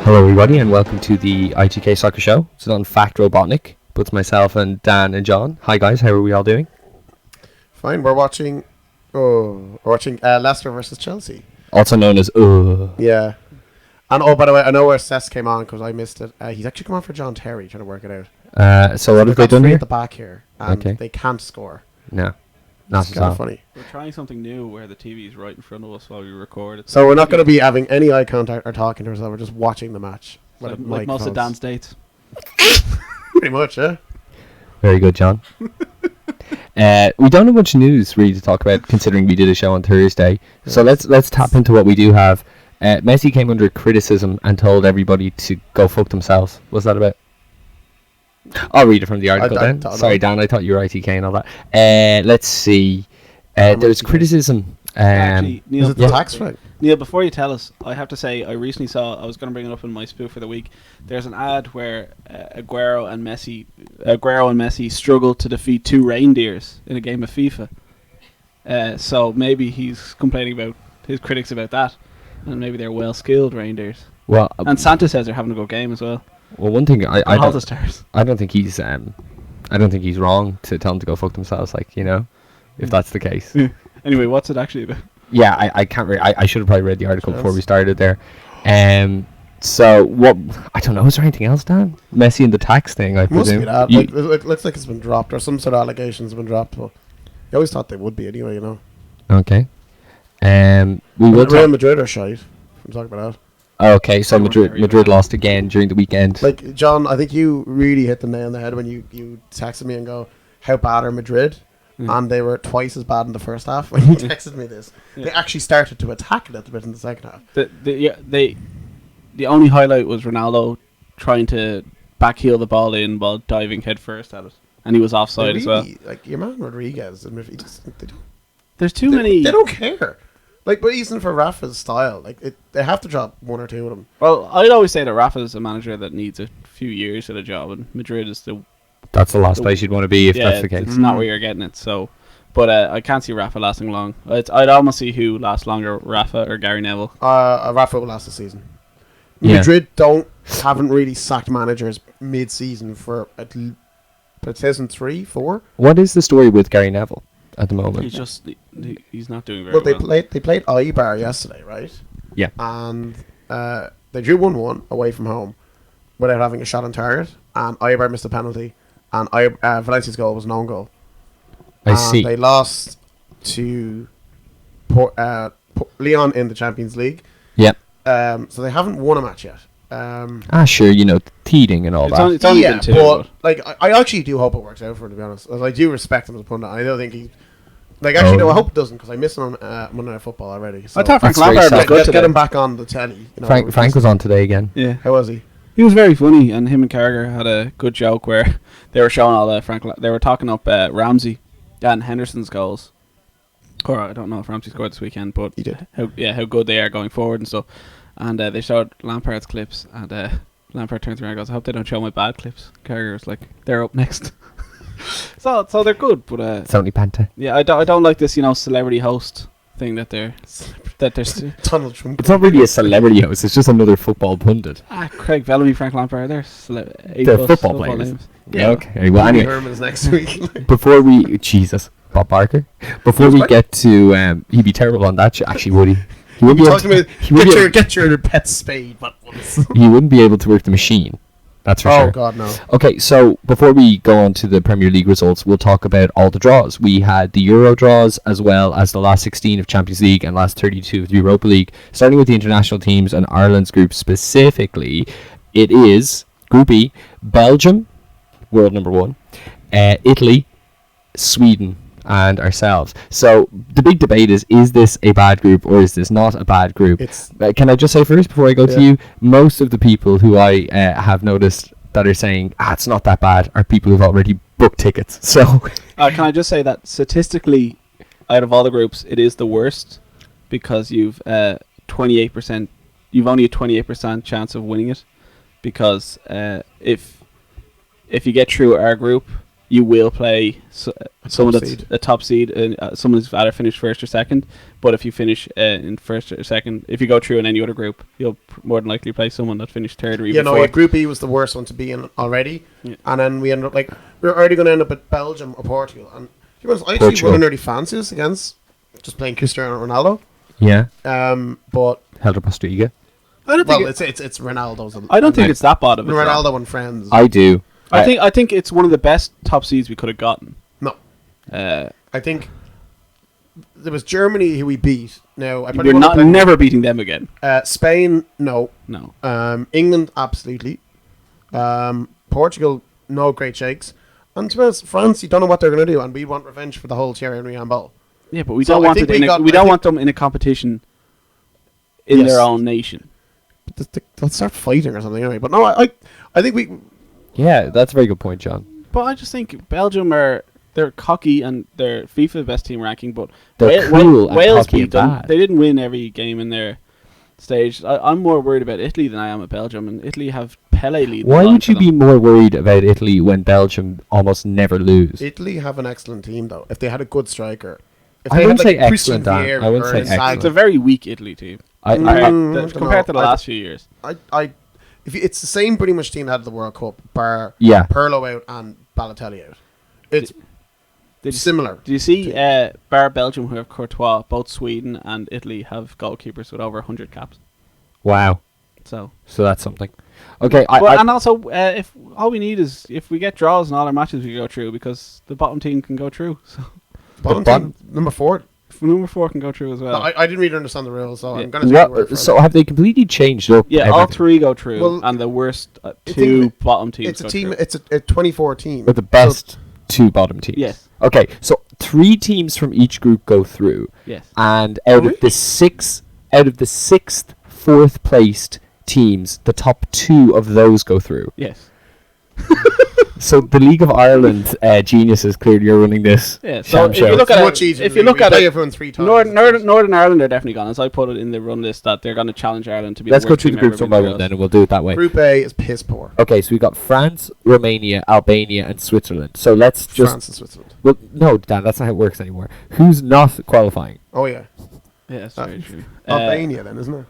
Hello everybody and welcome to the ITK Soccer Show. It's on Fact Robotnik, but it's myself and Dan and John. Hi guys, how are we all doing? Fine, we're watching Leicester versus Chelsea. Also known as Yeah. And by the way, I know where Sess came on because I missed it. He's actually come on for John Terry, trying to work it out. So what have they done three here? At the back here, and they can't score. No, not It's at all. kind of funny. We're trying something new where the TV is right in front of us while we record it. So we're not going to be having any eye contact or talking to ourselves. We're just watching the match. Like most of Dan's dates. Pretty much, yeah. Very good, John. We don't have much news really to talk about, considering we did a show on Thursday. So let's tap into what we do have. Messi came under criticism and told everybody to go fuck themselves. What's that about? I'll read it from the article then. Sorry, Dan, I thought you were ITK and all that. Let's see. There's criticism. Actually, Neil, Is it the tax rate? Neil, before you tell us, I have to say I recently saw. I was going to bring it up in my spoof for the week. There's an ad where Aguero and Messi struggled to defeat two reindeers in a game of FIFA. So maybe he's complaining about his critics about that, and maybe they're well-skilled reindeers. Well, and Santa says they're having a good game as well. Well, one thing I don't think he's wrong to tell them to go fuck themselves. Like, you know, if that's the case. Anyway, what's it actually about? Yeah, I can't. I should have probably read the article before we started there. So what? I don't know. Is there anything else, Dan? Messi and the tax thing, I presume. Must be that. It looks like it's been dropped, or some sort of allegations have been dropped. But I always thought they would be anyway. You know. Okay. We will Real Madrid are shite. I'm talking about that. Okay, so Madrid lost again during the weekend. Like, John, I think you really hit the nail on the head when you texted me and go, how bad are Madrid? And they were twice as bad in the first half when you texted me this. They actually started to attack a little bit in the second half. The only highlight was Ronaldo trying to backheel the ball in while diving headfirst at it. And he was offside as well. Like, your man Rodriguez, There's too many... They don't care. Like, but even for Rafa's style, like they have to drop one or two of them. Well, I'd always say that Rafa's a manager that needs a few years at a job, and Madrid is that's the last place you'd want to be if that's the case. It's not where you're getting it. So, but I can't see Rafa lasting long. I'd almost see who lasts longer, Rafa or Gary Neville. Rafa will last the season. Yeah. Madrid haven't really sacked managers mid-season for at least 3, 4. What is the story with Gary Neville at the moment? He's not doing very well. They played Eibar yesterday, right? Yeah. And they drew 1-1 away from home without having a shot on target, and Eibar missed a penalty, and Valencia's goal was an own goal. I see. They lost to Lyon in the Champions League. Yep. So they haven't won a match yet. Sure, you know, teething and all that. It's only been 2. But like, I actually do hope it works out for him, to be honest. I do respect him as a pundit. I don't think he... Like, actually, no, I hope it doesn't, because I miss him on Monday Night Football already. So I thought Frank Lampard was good get him back on the telly. You know, Frank was on today again. Yeah. How was he? He was very funny, and him and Carragher had a good joke where they were showing all the they were talking up Ramsey and Henderson's goals. Or I don't know if Ramsey scored this weekend, but he did. How good they are going forward and stuff. And they showed Lampard's clips, and Lampard turns around and goes, "I hope they don't show my bad clips." Carragher's like, "They're up next." so they're good, but it's only Panta. Yeah, I don't like this, celebrity host thing that they're Donald Trump. It's not really a celebrity host. It's just another football pundit. Craig Bellamy, Frank Lampard, they're football players. Names. Yeah. Okay. Well, anyway, Herman's next week. Before we Bob Barker. Before we get to he'd be terrible on that. Actually, would he? He would be get your pet spade, but he wouldn't be able to work the machine. That's for sure. Oh God, no. Okay, so before we go on to the Premier League results, we'll talk about all the draws. We had the Euro draws as well as the last 16 of Champions League and last 32 of the Europa League. Starting with the international teams and Ireland's group specifically, it is Group E: Belgium, world number 1, Italy, Sweden, and ourselves. So the big debate is this a bad group or is this not a bad group? Can I just say first before I go to you, most of the people who I have noticed that are saying it's not that bad are people who've already booked tickets. So can I just say that statistically, out of all the groups, it is the worst because you've 28%. You've only a 28% chance of winning it because if you get through our group, you will play someone that's seed. a top seed, and someone who's either finished first or second. But if you finish in first or second, if you go through in any other group, you'll more than likely play someone that finished third or even fourth. Group E was the worst one to be in already, and then we ended up we're already going to end up at Belgium or Portugal. And to be honest, I actually wouldn't really fancy us against just playing Cristiano Ronaldo. Yeah. But Helder Postiga. I don't think it's Ronaldo's. I don't think it's that bad of a draw. Ronaldo and friends. I do. I think it's one of the best top seeds we could have gotten. No. I think there was Germany who we beat. Now we're never beating them again. Spain, no. England, absolutely. Portugal, no great shakes. And to be honest, France, you don't know what they're going to do, and we want revenge for the whole Thierry Henry handball. Yeah, but we don't want it. We don't want them in a competition in their own nation. Let's start fighting or something anyway. But no, I think we. Yeah, that's a very good point, John. But I just think Belgium they're cocky and they're FIFA best team ranking, but they're cool and Wales cocky beat them. bad. They didn't win every game in their stage. I'm more worried about Italy than I am at Belgium, and Italy have Pele leading. Why would you be more worried about Italy when Belgium almost never lose? Italy have an excellent team though. If they had a good striker, I wouldn't say excellent. I wouldn't say excellent. It's a very weak Italy team compared to the last few years. It's the same pretty much team that had the World Cup, bar Pirlo out and Balotelli out. It's similar. Do you see bar Belgium, who have Courtois, both Sweden and Italy have goalkeepers with over 100 caps? Wow. So that's something. Okay, and also if all we need is if we get draws in all our matches, we go through because the bottom team can go through. So bottom team, number 4. Number 4 can go through as well. No, I didn't really understand the rules, so I'm going to. So have they completely changed up? Yeah, all 3 go through, and the worst 2 bottom teams. It's a team. Through. It's a 24 team with the best 2 bottom teams. Yes. Okay, so 3 teams from each group go through. Yes. And out of the 6th, 4th placed teams, the top 2 of those go through. Yes. So the League of Ireland geniuses clearly are running this. Yeah. So if you look at everyone 3 times. Northern Ireland are definitely gone. As I put it in the run list, that they're going to challenge Ireland to be. Let's go through the groups one by one then, and we'll do it that way. Group A is piss poor. Okay, so we got France, Romania, Albania, and Switzerland. So let's just France and Switzerland. Well, no, Dan, that's not how it works anymore. Who's not qualifying? Oh yeah. Yeah, that's very true. Albania then, isn't it?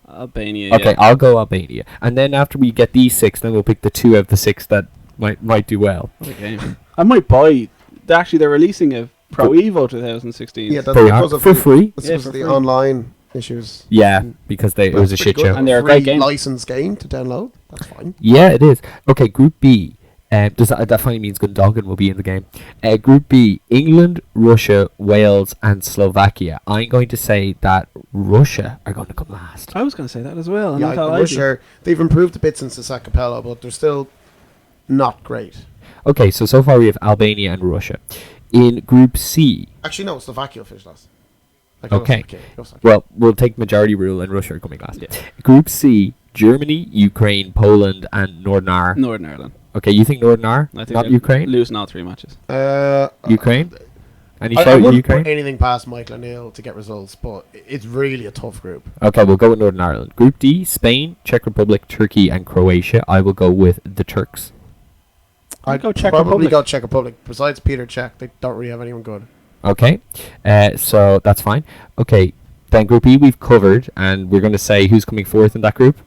Albania. Okay, I'll go Albania, and then after we get these 6, then we'll pick the 2 out of the 6 that might do well. Okay. I might buy. They're releasing a Pro Evo 2016. Yeah, they are for free. It's for the online issues. Yeah, because it was a shit show. And they're a great game. Licensed game to download. That's fine. Yeah, it is. Okay, Group B. Does that finally means Gundogan will be in the game? Group B: England, Russia, Wales, and Slovakia. I'm going to say that Russia are going to come last. I was going to say that as well. Yeah, Russia. They've improved a bit since the Capello, but they're still not great. Okay, so far we have Albania and Russia. In Group C... Actually, no, Slovakia finished last. Okay. Well, we'll take majority rule and Russia are coming last. Yeah. Group C, Germany, Ukraine, Poland, and Northern Ireland. Northern Ireland. Okay, you think Northern Ireland? I think not Ukraine? Losing all 3 matches. Ukraine? Any I shout wouldn't Ukraine? put anything past Michael O'Neill to get results, but it's really a tough group. Okay, we'll go with Northern Ireland. Group D, Spain, Czech Republic, Turkey, and Croatia. I will go with the Turks. I'd probably go Czech Republic. Besides Peter Cech, they don't really have anyone good. Okay, so that's fine. Okay, then Group E we've covered, and we're going to say who's coming 4th in that group.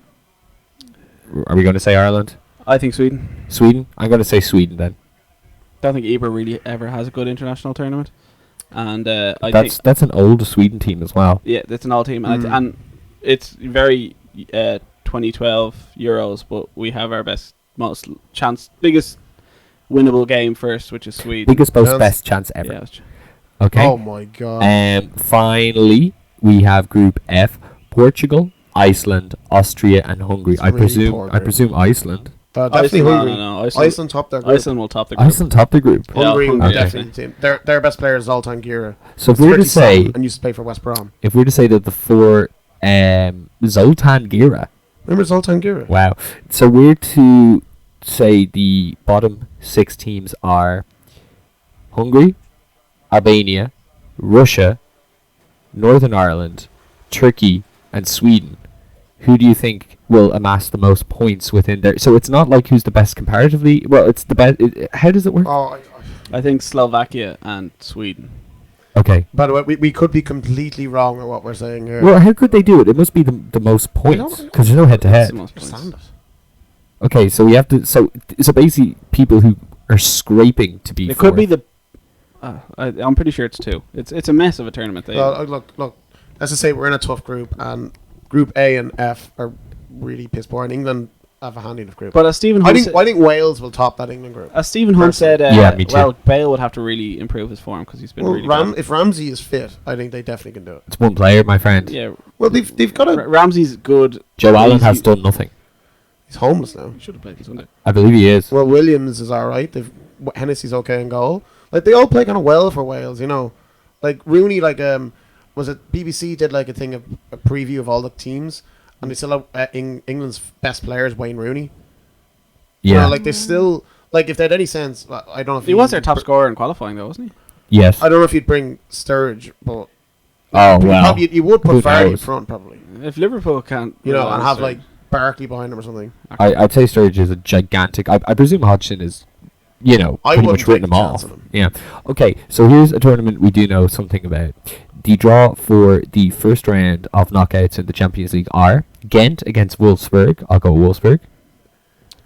Are we going to say Ireland? I think Sweden. Sweden? I'm going to say Sweden then. Don't think Eber really ever has a good international tournament, and that's an old Sweden team as well. Yeah, that's an old team, and it's very 2012 Euros, but we have our biggest winnable game first, which is Sweden. Best chance ever. Yeah, okay. Oh my god. Finally, we have Group F: Portugal, Iceland, Austria, and Hungary. I presume Iceland. Definitely Hungary. No. Iceland top their group. Iceland will top the group. Iceland top the group. Hungary Hungary definitely the team. Their best player is Zoltan Gira. So if we were to say, and used to play for West Brom. If we were to say that the 4 Zoltan Gira. Remember Zoltan Gira? Wow. So we're to say the bottom 6 teams are Hungary, Albania, Russia, Northern Ireland, Turkey, and Sweden. Who do you think will amass the most points within there? So it's not like who's the best comparatively. Well, it's the best. How does it work? Oh, I think Slovakia and Sweden. Okay. By the way, we could be completely wrong at what we're saying here. Well, how could they do it? It must be the most points don't- because there's no head to That's head. the most points. Understand it. Okay, so we have to. So basically, people who are scraping to be. It could be fourth. the. I'm pretty sure it's 2. It's a mess of a tournament. Look. Let's just say we're in a tough group, and Group A and F are really piss poor, and England have a handy enough group. But as Stephen I Hunt think said, I think Wales will top that England group. Hunt said, Yeah, me too. well, Bale would have to really improve his form because he's been Well, really good. if Ramsey is fit, I think they definitely can do it. It's one player, my friend. Yeah, Well, they've got a. Ramsey's good. Joe Allen He's- has done nothing. He's homeless now. He should have played this one. I believe he is. Well, Williams is all right. Hennessy's okay in goal. Like they all play kind of well for Wales, you know. Like Rooney, was it BBC did like a thing of a preview of all the teams, and they still have England's best player is Wayne Rooney. You Yeah. know, like they still like if they had any sense. I don't know if He was their top scorer in qualifying, though, wasn't he? Yes. I don't know if you'd bring Sturridge, but Oh well. probably, you would Who put Vardy in knows? front probably. If Liverpool can't, You know, rely and on have Sturridge- like Barkley behind him or something. I'd say Sturridge is a gigantic. I presume Hodgson is, I pretty wouldn't much written take them a off. chance on him. Yeah. Okay, so here's a tournament we do know something about. The draw for the first round of knockouts in the Champions League are Ghent against Wolfsburg. I'll go Wolfsburg.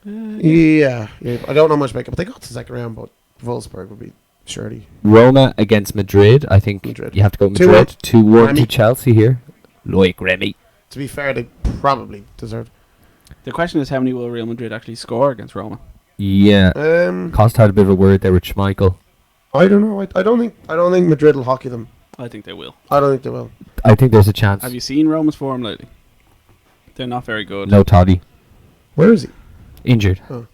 Yeah, I don't know much about it, but they got to the second round. But Wolfsburg would be surely. Roma against Madrid. I think Madrid. you have to go 2-1. Madrid. 2-1 Remy. to Chelsea here. Loic Remy. To be fair, they probably deserved. The question is, how many will Real Madrid actually score against Roma? Yeah. Costa had a bit of a word there with Schmeichel. I don't know. I don't think Madrid will hockey them. I think they will. I don't think they will. I think there's a chance. Have you seen Roma's form lately? They're not very good. No Toddy. Where is he? Injured. Oh.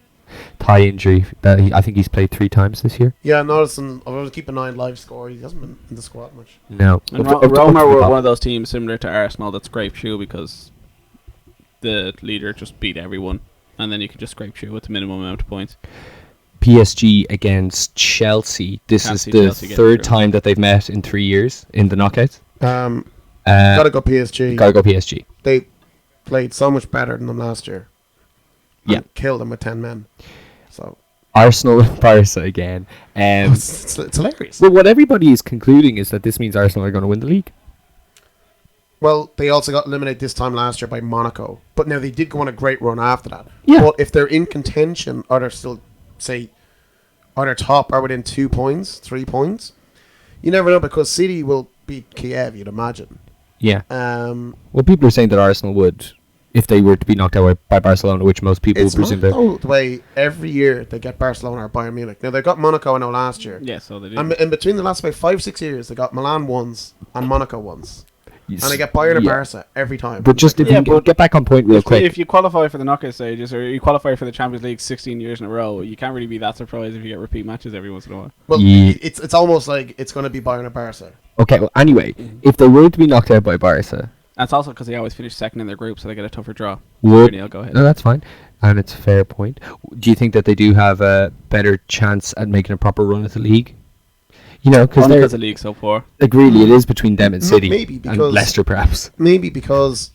Thigh injury. I think he's played 3 times this year. Yeah, I noticed. I was keeping an eye on live score. He hasn't been in the squad much. No. And Up to Roma the were top. one of those teams similar to Arsenal that scrape shoe because the leader just beat everyone, and then you could just scrape shoe with the minimum amount of points. PSG against Chelsea. This Can't is see the Chelsea getting third through. time that they've met in 3 years in the knockouts. Gotta go PSG. Gotta go PSG. They played so much better than them last year. Yeah. And killed them with 10 men. So Arsenal and Barca again. it's hilarious. Well, what everybody is concluding is that this means Arsenal are going to win the league. Well, they also got eliminated this time last year by Monaco. But now they did go on a great run after that. Yeah. But if they're in contention, or they're still, say, or they're top, or within 2 points, 3 points, you never know because City will beat Kiev, you'd imagine. Yeah. Um, Well, people are saying that Arsenal would, if they were to be knocked out by Barcelona, which most people would it's presume mad they though, the way every year they get Barcelona or Bayern Munich. Now, they got Monaco, I know, last year. Yeah, so they did. And in between the last about 5-6 years, they got Milan once and Monaco once. And they get Bayern and Barca every time. But just if Yeah, we can but get back on point real quick. If you qualify for the knockout stages or you qualify for the Champions League 16 years in a row, you can't really be that surprised if you get repeat matches every once in a while. Well, Yeah. it's almost like it's going to be Bayern and Barca. Okay, well, anyway, if they were to be knocked out by Barca, That's also because they always finish second in their group, so they get a tougher draw. would... Neil, go ahead. No, that's fine. And it's a fair point. Do you think that they do have a better chance at making a proper run at the league? You know, Only because because the league's so poor. like really it is between them and City Maybe and because- Leicester perhaps. Maybe because,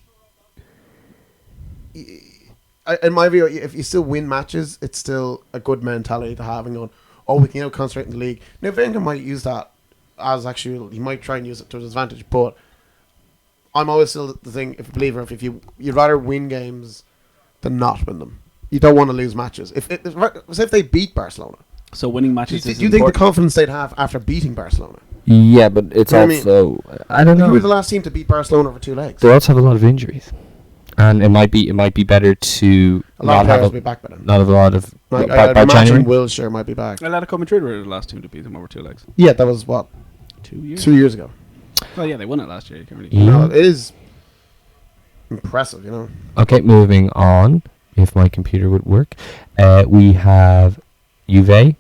in my view, if you still win matches, it's still a good mentality to have and going, oh, we can concentrate in the league. Now, Wenger might use that as actually, he might try and use it to his advantage, but I'm always still the thing, if a believer, if you'd rather win games than not win them. You don't want to lose matches. Say if they beat Barcelona, So winning do matches is you think the important. confidence they'd have after beating Barcelona? Yeah, but it's You know what I mean? also I don't Who were know. the last team to beat Barcelona over 2 legs? They also have a lot of injuries, and it might be better to A lot not of have players will a, be back by then. not have a lot of Like, by I'd imagine January. Wilshere might be back. Atletico Madrid were the last team to beat them over 2 legs. Yeah, that was what 2 years. 2 years ago. Oh yeah, they won it last year. You can't really. Yeah. No, it is impressive, you know. Okay, moving on. If my computer would work, we have Juve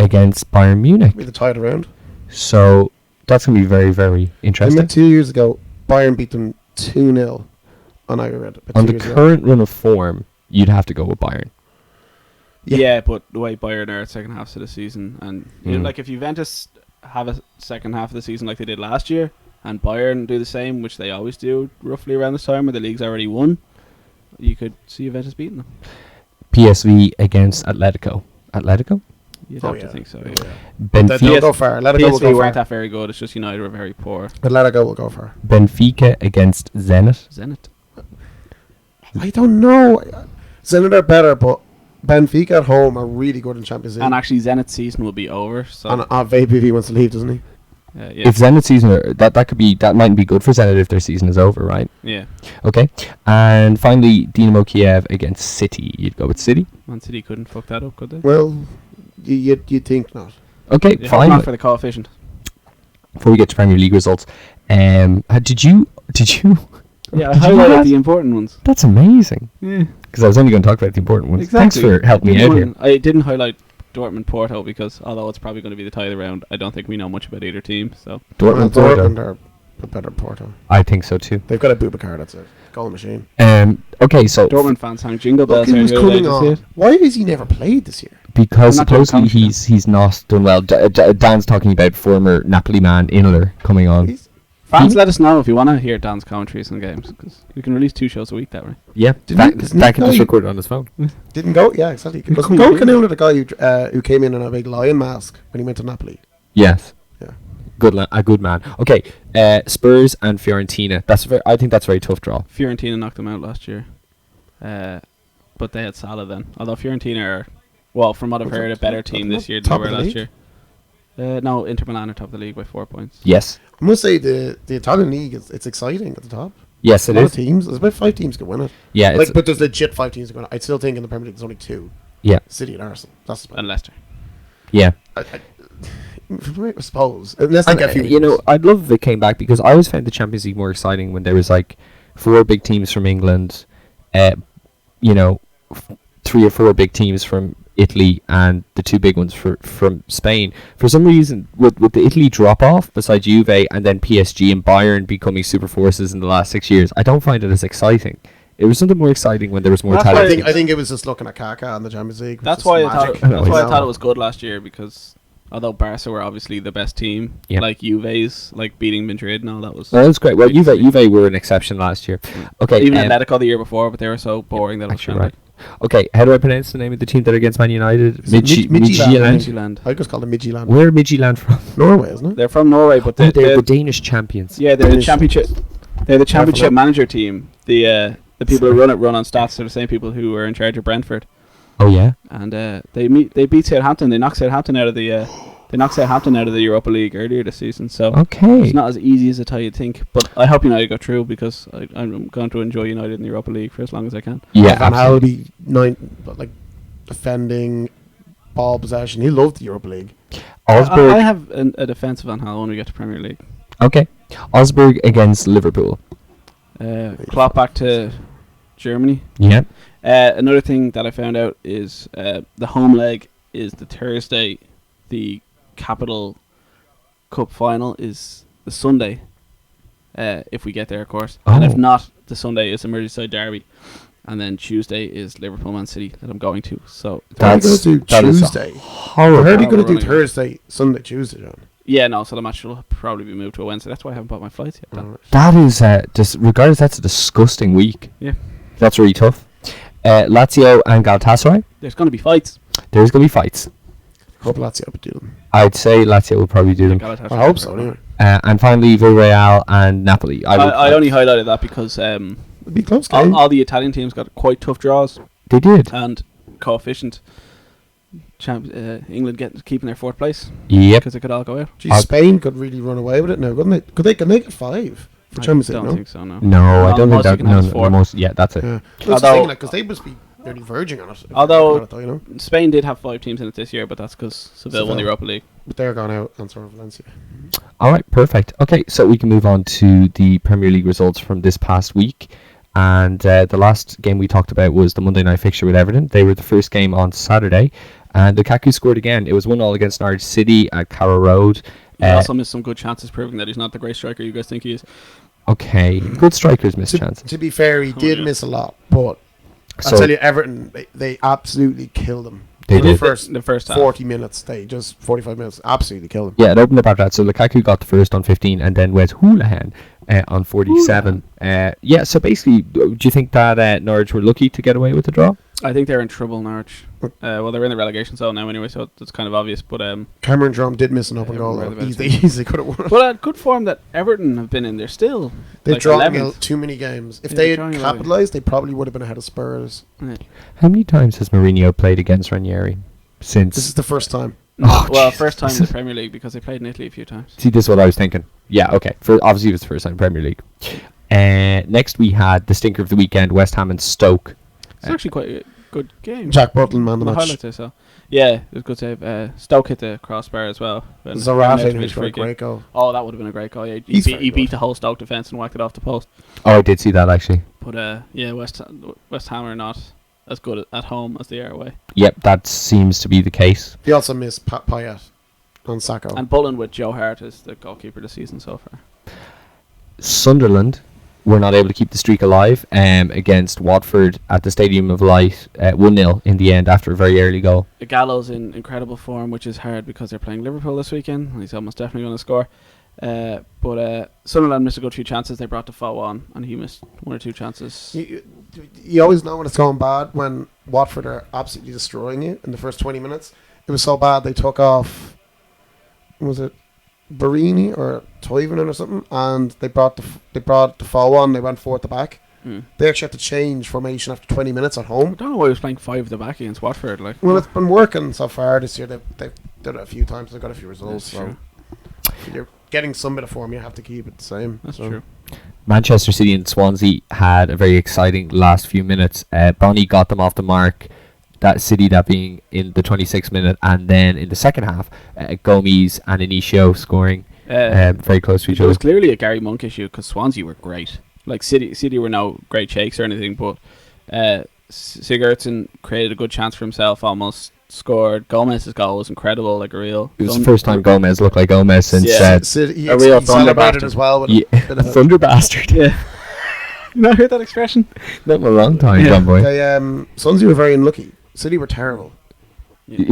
against Bayern Munich. Be the tied around. So that's gonna be very, very I interesting. mean, 2 years ago, Bayern beat them 2-0 on aggregate. about On 2 the years ago. current run of form, you'd have to go with Bayern. Yeah. But the way Bayern are at second half of the season, and you know, Mm. like if Juventus have a second half of the season like they did last year, and Bayern do the same, which they always do roughly around this time, where the league's already won, you could see Juventus beating them. PSV against Atletico. Atletico? You'd Oh, have to yeah. think so. Yeah. Yeah. They'll Benfica, go far. Let it go. Will PSV go weren't far. that very good. It's just United were very poor. But let it go. Will go far. Benfica against Zenit. Zenit. I don't know. Zenit are better, but Benfica at home are really good in Champions League. And actually, Zenit's season will be over. So And VPV wants to leave, doesn't he? yeah. If Zenit season that might be good for Zenit if their season is over, right? Yeah. Okay. And finally, Dinamo Kiev against City. You'd go with City. Man City couldn't fuck that up, could they? Well, you'd think not. Okay, Yeah, fine. not for the coefficient. Before we get to Premier League results, did you? Yeah, I Did you highlighted guys- the important ones. That's amazing. Yeah. Because I was only going to talk about the important ones. Exactly. Thanks for helping me out here. I didn't highlight Dortmund Porto because although it's probably going to be the tie of the round, I don't think we know much about either team. So Dortmund, Dortmund Porto. are a better Porto. I think so too. They've got a Boubacar. That's a goal machine. Okay, so Dortmund fans sang jingle Look bells who's here the other day. coming Did you see on. it? Why is he never played this year? because I'm not doing supposedly commentary. he's not done well. Dan's talking about former Napoli man Inler coming on. He's, Fans, let us know if you want to hear Dan's commentaries on games because we can release 2 shows a week that way. Yeah, Didn't Dan can just he- record it on his phone. didn't go. Yeah, exactly. Was Couldn't Go be. Canoe the guy who came in a big lion mask when he went to Napoli? Yes. Yeah. A good man. Okay, Spurs and Fiorentina. I think that's a very tough draw. Fiorentina knocked them out last year, but they had Salah then. Although Fiorentina are, well, from what I've heard, a better team this year than Top they of were the last league? year. No, Inter Milan are top of the league by 4 points. Yes. I must say the Italian league it's exciting at the top. Yes, A it lot is. of teams. There's about 5 teams can win it. Yeah, it's, But there's legit 5 teams that can win it. I still think in the Premier League there's only 2. yeah, City and Arsenal. That's about And Leicester. yeah. I suppose. Unless they And, get a few. you know, I'd love if it came back because I always found the Champions League more exciting when there was like 4 big teams from England, you know, 3 or 4 big teams from Italy, and the 2 big ones from Spain. For some reason, with the Italy drop off beside Juve and then PSG and Bayern becoming super forces in the last 6 years, I don't find it as exciting. It was something more exciting when there was more That's talent. why I think it was just looking at Kaka and the Champions League. That's why I thought. I know, That's why I he's- thought it was good last year because although Barca were obviously the best team, Yeah. like Juve's, like beating Madrid and all that was. Oh, that's great. Well, great to see. Juve were an exception last year. Okay, Even Atletico the year before, but they were so boring that it was actually, standard. right. Okay, how do I pronounce the name of the team that are against Man United? Is it Midtjylland? Midtjylland. Midtjylland. I just called it Midtjylland. Where are Midtjylland from? Norway, isn't it? They're from Norway, but They're they're the Danish champions. yeah, they're the Danish. championship. They're the championship Careful. manager team. The people who run on stats are the same people who are in charge of Brentford, Oh yeah. and they beat Southampton. They knocked Southampton out of the Europa League earlier this season. So Okay. it's not as easy as you'd think. But I hope United go through because I'm going to enjoy United in the Europa League for as long as I can. Yeah. Van Gaal will absolutely. be defending ball possession. He loved the Europa League. Osberg. I have a defensive Van Gaal when we get to Premier League. Okay. Osberg against Liverpool. Klopp back to Germany. Yeah. Another thing that I found out is the home leg is the Thursday. The Capital Cup final is the Sunday. If we get there, of course. And if Oh. not, the Sunday is the Merseyside derby. And then Tuesday is Liverpool Man City that I'm going to. So They're going That's to do that is Tuesday. I horrible. heard you're going to do Running. Thursday, Sunday, Tuesday, John. yeah, no. So the match will probably be moved to a Wednesday. That's why I haven't bought my flights yet. Dan. That is just regardless. That's a disgusting week. Yeah. That's really tough. Lazio and Galatasaray. There's going to be fights. There's gonna be fights. Hope Lazio would do them. I'd say Lazio will probably do them. Galatasaray. I hope so, anyway. And finally, Villarreal and Napoli. I only highlighted that because It'd be a close game. all the Italian teams got quite tough draws. They did. And coefficient England keeping their 4th place Yep. because it could all go out. Geez, Spain could really run away with it now, couldn't they? Could they get 5 for I Champions League, don't no? think so. No. No, I don't think most you that. can have No, is no, 4. most. Yeah, that's it. Yeah. That's Although- the thing, because they must be nearly verging on it. if they Although- got it, though, you know? Spain did have 5 teams in it this year, but that's because Seville won the Seville. Europa League. But they're gone out and sort of Valencia. All right, perfect. Okay, so we can move on to the Premier League results from this past week. And the last game we talked about was the Monday night fixture with Everton. They were the first game on Saturday. And Lukaku scored again. It was 1-1 against Norwich City at Carrow Road. He also missed some good chances, proving that he's not the great striker you guys think he is. Okay, good strikers miss chances. To be fair, he did yeah. miss a lot, but So I'll tell you, Everton, they absolutely killed him. They For did. the first The first half. 40 minutes, 45 minutes, absolutely killed him. Yeah, it opened up after that. So Lukaku got the first on 15 and then Wes Hoolahan on 47. Yeah, so basically, do you think that Norwich were lucky to get away with the draw? I think they're in trouble, Norwich. Well, they're in the relegation zone now anyway, so it's kind of obvious. But Cameron Drum did miss an open goal. where Though. the best Easily could have won it. but good form that Everton have been in. They're still They've like drawn 11th. too many games. If Yeah, they they're had drawing 11. capitalised, they probably would have been ahead of Spurs. Yeah. How many times has Mourinho played against Ranieri since? This is the first time. Oh, Well, Jesus. first time in the Premier League because they played in Italy a few times. See, this is what I was thinking. Yeah, okay. Obviously, it was the first time in Premier League. Next, we had the stinker of the weekend: West Ham and Stoke. It's actually quite a good game. Jack Butland, man, the The match. highlights I saw. Yeah, it was good save. Stoke hit the crossbar as well. when Zarate Arnautovic finished for a free kick. great goal. Oh, that would have been a great goal. Yeah, He's he very beat good. the whole Stoke defence and whacked it off the post. Oh, I did see that actually. But yeah, West Ham are not as good at home as they are away. Yep, that seems to be the case. He also missed Payet on Sacco. And Bullen with Joe Hart as the goalkeeper this season so far. Sunderland were not able to keep the streak alive against Watford at the Stadium of Light, 1-0 in the end after a very early goal. The Gallows in incredible form, which is hard because they're playing Liverpool this weekend, and he's almost definitely going to score. But Sunderland missed a good few chances. They brought Defoe on, and he missed one or two chances. You always know when it's going bad when Watford are absolutely destroying you in the first 20 minutes. It was so bad they took off, was it Barini or Toivonen or something, and they brought Defoe on. They went 4 at the back. They actually had to change formation after 20 minutes at I home. don't know why he was playing 5 at the back against Watford. Like, Well, it's been working so far this year. They've done it a few times. They've got a few results. That's So if you're getting some bit of form, you have to keep it the same. That's So true. Manchester City and Swansea had a very exciting last few minutes. Bonnie got them off the mark. That being in the 26th minute, and then in the second half, Gomes and Inicio scoring very close to each It other. was clearly a Gary Monk issue because Swansea were great. Like City were no great shakes or anything, but Sigurdsson created a good chance for himself. Almost scored. Gomez's goal was incredible, like a real. It was the first time Gomez looked like Gomez since Yeah. He A real thunder celebrated bastard. as well. With yeah, a bit of a- Thunder Bastard. Yeah. You not heard that expression? Not in a long time, Yeah. John Boy. They Swansea were very unlucky. City were terrible.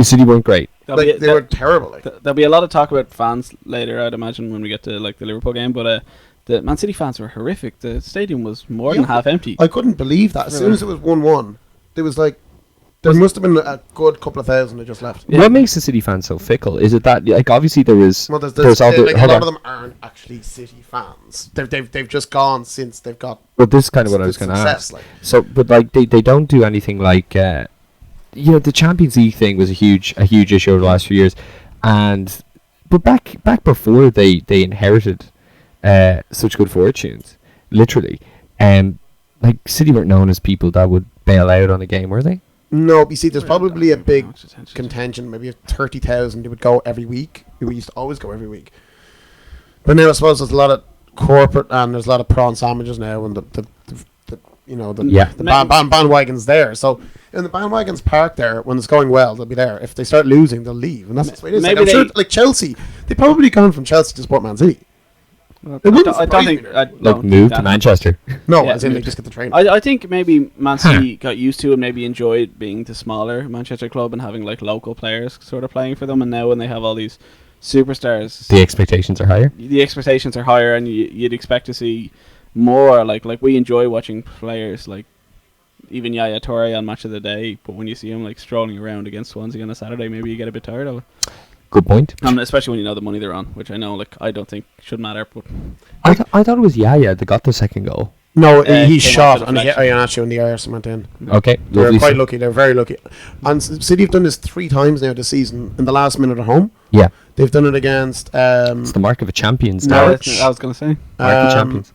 City weren't great. They were terrible. Like. There'll be a lot of talk about fans later, I'd imagine, when we get to like the Liverpool game. But the Man City fans were horrific. The stadium was more than Yeah, half empty. I couldn't believe that. As soon as it was 1-1, there was like there must have been a good couple of thousand that just left. Yeah. What makes the City fans so fickle? Is it that, like, obviously there was... Well, there's all the, like, a hold lot on. of them aren't actually City fans. They've just gone since they've got. Well, this is kind of what I was going to success, ask. like. So, but like they don't do anything like, the Champions League thing was a huge issue over the last few years, but back before they inherited such good fortunes, literally, like City weren't known as people that would bail out on a game, were they? No, you see, there's Well, probably a big much attention. contention. Maybe 30,000. They would go every week. We used to always go every week. But now I suppose there's a lot of corporate and there's a lot of prawn sandwiches now, and the Yeah. bandwagon's there. So in the bandwagon's parked there when it's going well, they'll be there. If they start losing, they'll leave, and that's the way it is. Like, Maybe I'm sure, they- like Chelsea, they probably gone from Chelsea to support Man City. Well, It wouldn't I don't surprise think. me. I Like don't move think to that- Manchester. No, Yeah, as in they maybe. just get the train. I think maybe Man City got used to and maybe enjoyed being the smaller Manchester club and having like local players sort of playing for them. And now when they have all these superstars, The expectations are higher. the expectations are higher, and you'd expect to see more. Like we enjoy watching players like even Yaya Toure on Match of the Day, but when you see him like strolling around against Swansea on a Saturday, maybe you get a bit tired of it. Good point. Especially when you know the money they're on, which I know like I don't think should matter, but I thought it was Yaya that got the second goal. No, came he shot off and the he hit deflection. Iheanacho in the arse and went in. Okay, They're lovely. quite lucky. They're very lucky. And City have done this 3 times now this season in the last minute at home. Yeah, They've done it against it's the mark of a champions. no, Norwich. that's, I was gonna say Mark of champions.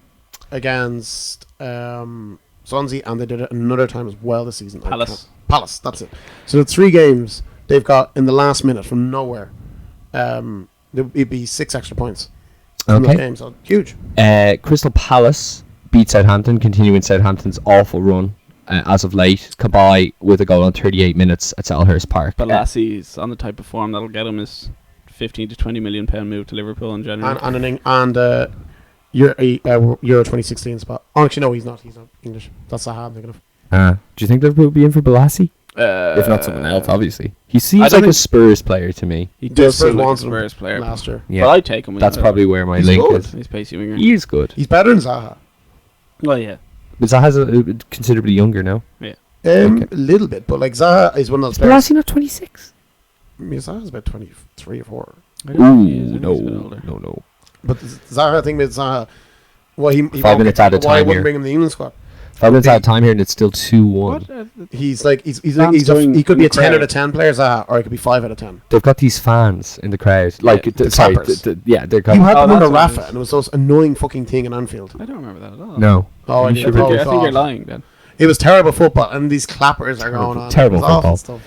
against Swansea, and they did it another time as well this season. Palace, that's it. So the 3 games they've got in the last minute from nowhere. It'd be 6 extra points from those Okay. games. So huge. Crystal Palace beat Southampton, continuing Southampton's awful run as of late. Kabay with a goal on 38 minutes at Selhurst Park. but Lassie's on the type of form that'll get him his 15 to 20 million pound move to Liverpool in January. Euro 2016 spot. Oh, actually, no, he's not. He's not English. That's Zaha I'm thinking of. Do you think Liverpool will be in for Balassi? If not someone else, obviously. He seems don't like a think- Spurs player to me. He The does Spurs seem like a wanted him Spurs player. last year. Yeah, But I'd take him. that's probably where my He's link good. is. He's pacey winger. He is good. He's better than Zaha. Well, yeah. But Zaha's considerably younger now. A little bit, but like Zaha is one of those players. Blassie not 26? I mean, Zaha's about 23 or 4. I don't know if he Ooh, is, I think no, he's a bit older. no. But Zaha, I think with Zaha, well, he 5 minutes at a why I time wouldn't here. bring him in the England squad. 5 minutes out of time here, and it's still 2-1. What? He's like he's Fans doing he could be a in the 10 out crowd. of 10 player, Zaha, or he could be 5 out of 10. They've got these fans in the crowd, like the sorry, clappers. yeah, they're You kind had Oh, them under that's what it Rafa, is. and it was those annoying fucking thing in Anfield. I don't remember that at all. no. Oh, and You you should probably I think you're thought- lying then. It was terrible football, and these clappers are going on. Terrible It was awful football. stuff.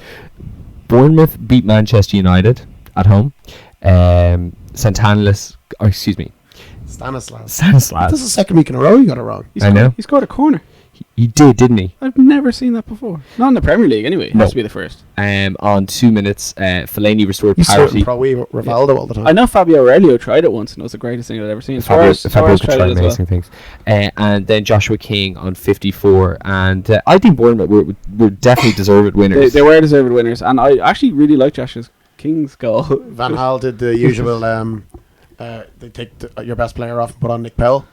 Bournemouth beat Manchester United at home. Stanislaus. Stanislas. That's Stanislaus. the second week in a row you got it wrong. He I scored, know. He scored a corner. He did, didn't he? I've never seen that before. Not in the Premier League, anyway. It No. has to be the first. On 2 minutes, Fellaini restored He's parity. sorting Pro Rivaldo all the time. I know Fabio Aurelio tried it once, and it was the greatest thing I'd ever seen. Fabio Suarez could tried try it as well. amazing things. And then Joshua King on 54. And I think Bournemouth were definitely deserved winners. They were deserved winners, and I actually really like Joshua King's goal. Van Gaal did the usual. They take your best player off and put on Nick Powell.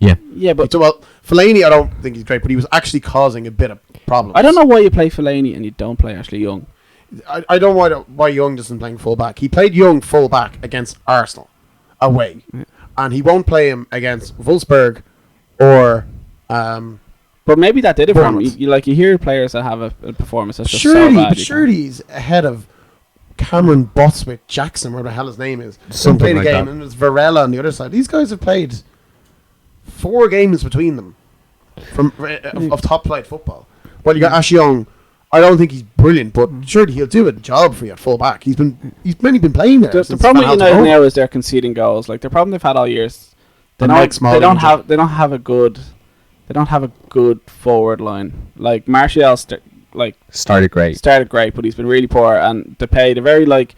Yeah, but Well, Fellaini, I don't think he's great, but he was actually causing a bit of problems. I don't know why you play Fellaini and you don't play Ashley Young. I don't know why Young doesn't play full back. He played Young full back against Arsenal away, and he won't play him against Wolfsburg or. But maybe that did it for him. Bournemouth. You hear players that have a performance that's just so bad. But you surely he's ahead of Cameron Boswick Jackson, whatever the hell his name is. Something Played a like game, that. and there's Varela on the other side. These guys have played 4 games between them from of top flight football. Well, you got Ash Young. I don't think he's brilliant, but surely he'll do a job for you at full back. He's mainly been playing there. The since problem with Van Gaal took United over. now is they're conceding goals. Like the problem they've had all years. They And don't. Mike Smalling They don't injured. have a good. They don't have a good forward line. Like Martial, Started great. started great, but he's been really poor. And they're very like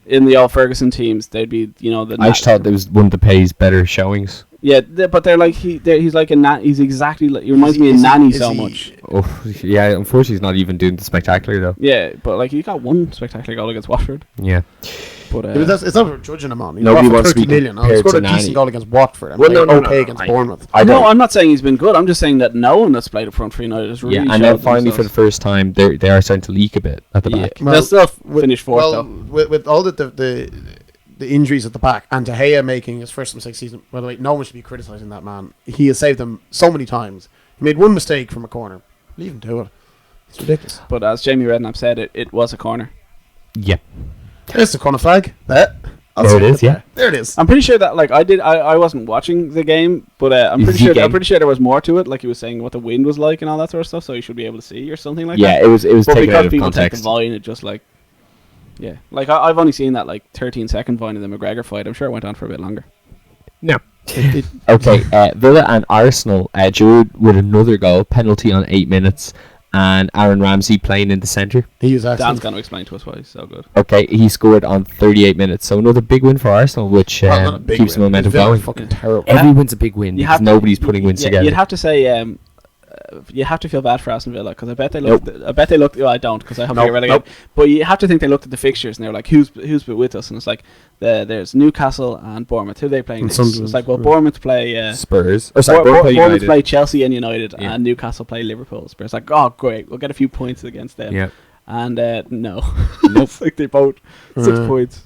in the old Ferguson teams. They'd be the. I just thought there was one of the Pay's better showings. Yeah, but they're like he's like a he's exactly like he reminds me of Is he- Nani is so he- much. Oh, yeah, unfortunately he's not even doing the spectacular though. Yeah, but like he got one spectacular goal against Watford. Yeah. But Yeah, but it's not judging him on. He Nobody bought for wants to be 30 million. He compared scored a to decent Nani. goal against Watford and Well, played no, okay against I- Bournemouth. I don't. I'm not saying he's been good. I'm just saying that no one that's played up front for United has really. Yeah, and then showed finally for the themselves. first time they are starting to leak a bit at the Yeah. back. They'll still with- finish fourth well, though. with all the injuries at the back and De Gea making his first mistake season. By the way, no one should be criticising that man. He has saved them so many times. He made one mistake from a corner. Leave him to it. It's ridiculous. But as Jamie Redknapp said, it was a corner. Yeah. There's the corner flag. There There it is, yeah. There it is. I'm pretty sure that like I wasn't watching the game, but I'm pretty sure there was more to it. Like he was saying what the wind was like and all that sort of stuff, so you should be able to see or something like that. Yeah, it was But taken out because of people take the context. Vine, it just like yeah, like I've only seen that like 13-second Vine in the McGregor fight. I'm sure it went on for a bit longer. No. It- Okay, Villa and Arsenal drew with another goal, penalty on 8 minutes, and Aaron Ramsey playing in the centre. he was Dan's excellent. going to explain to us why he's so good. Okay, he scored on 38 minutes, so another big win for Arsenal, which Well, not a big keeps the win. momentum Villa are going. fucking terrible. Every win's a big win You because have to- nobody's putting wins Yeah, together. you'd have to say you have to feel bad for Aston Villa because I bet they looked. I bet they looked. Well, I don't because I hope they get relegated. But you have to think they looked at the fixtures and they were like, "Who's been with us?" And it's like there's Newcastle and Bournemouth. Who are they playing? And next? Sunderland. It's like well, Yeah. Bournemouth play. Spurs. Oh, sorry, Bournemouth United. play Chelsea and United, Yeah. and Newcastle play Liverpool. Spurs like, oh great, we'll get a few points against them. Yeah. And no, Nope. it's like they both 6 points.